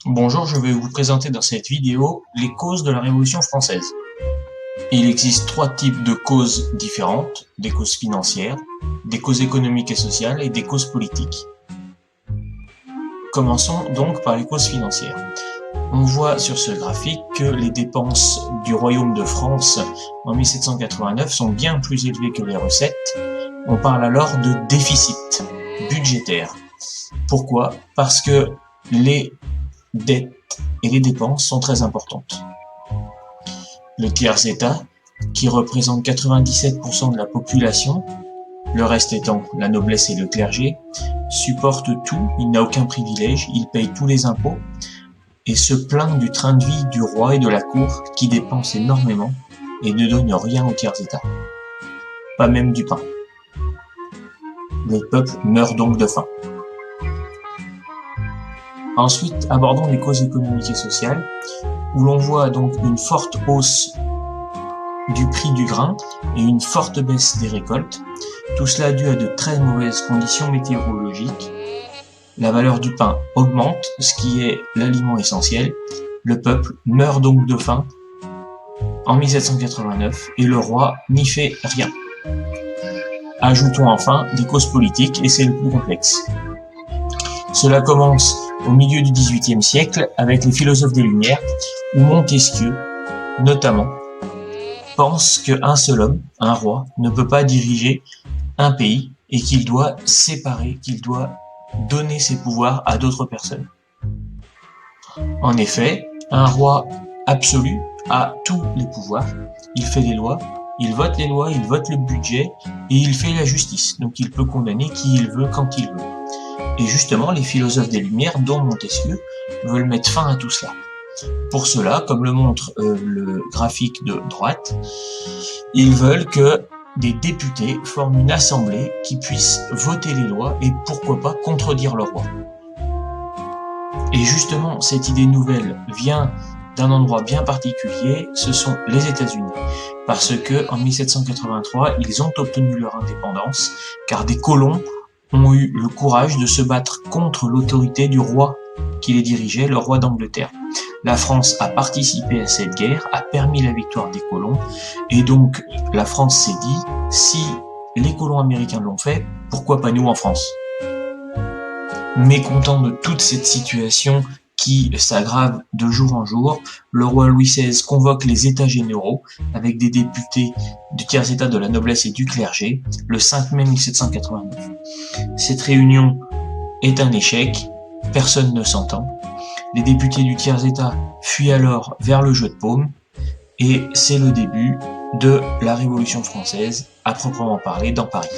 Bonjour, je vais vous présenter dans cette vidéo les causes de la Révolution française. Il existe trois types de causes différentes, des causes financières, des causes économiques et sociales et des causes politiques. Commençons donc par les causes financières. On voit sur ce graphique que les dépenses du Royaume de France en 1789 sont bien plus élevées que les recettes. On parle alors de déficit budgétaire. Pourquoi? Parce que les dettes et les dépenses sont très importantes. Le tiers-État, qui représente 97% de la population, le reste étant la noblesse et le clergé, supporte tout, il n'a aucun privilège, il paye tous les impôts et se plaint du train de vie du roi et de la cour qui dépensent énormément et ne donnent rien au tiers-État. Pas même du pain. Le peuple meurt donc de faim. Ensuite, abordons les causes économiques et sociales, où l'on voit donc une forte hausse du prix du grain et une forte baisse des récoltes. Tout cela dû à de très mauvaises conditions météorologiques. La valeur du pain augmente, ce qui est l'aliment essentiel. Le peuple meurt donc de faim en 1789 et le roi n'y fait rien. Ajoutons enfin des causes politiques, et c'est le plus complexe. Cela commence au milieu du XVIIIe siècle avec les philosophes des Lumières, où Montesquieu, notamment, pense qu'un seul homme, un roi, ne peut pas diriger un pays et qu'il doit séparer, qu'il doit donner ses pouvoirs à d'autres personnes. En effet, un roi absolu a tous les pouvoirs, il fait les lois, il vote le budget et il fait la justice. Donc il peut condamner qui il veut quand il veut. Et justement, les philosophes des Lumières, dont Montesquieu, veulent mettre fin à tout cela. Pour cela, comme le montre le graphique de droite, ils veulent que des députés forment une assemblée qui puisse voter les lois et pourquoi pas contredire le roi. Et justement, cette idée nouvelle vient d'un endroit bien particulier, ce sont les États-Unis. Parce que en 1783, ils ont obtenu leur indépendance, car des colons ont eu le courage de se battre contre l'autorité du roi qui les dirigeait, le roi d'Angleterre. La France a participé à cette guerre, a permis la victoire des colons, et donc la France s'est dit, si les colons américains l'ont fait, pourquoi pas nous en France? Mécontent de toute cette situation qui s'aggrave de jour en jour, le roi Louis XVI convoque les États généraux avec des députés du tiers-État, de la noblesse et du clergé le 5 mai 1789. Cette réunion est un échec, personne ne s'entend. Les députés du tiers-État fuient alors vers le jeu de paume et c'est le début de la Révolution française à proprement parler dans Paris.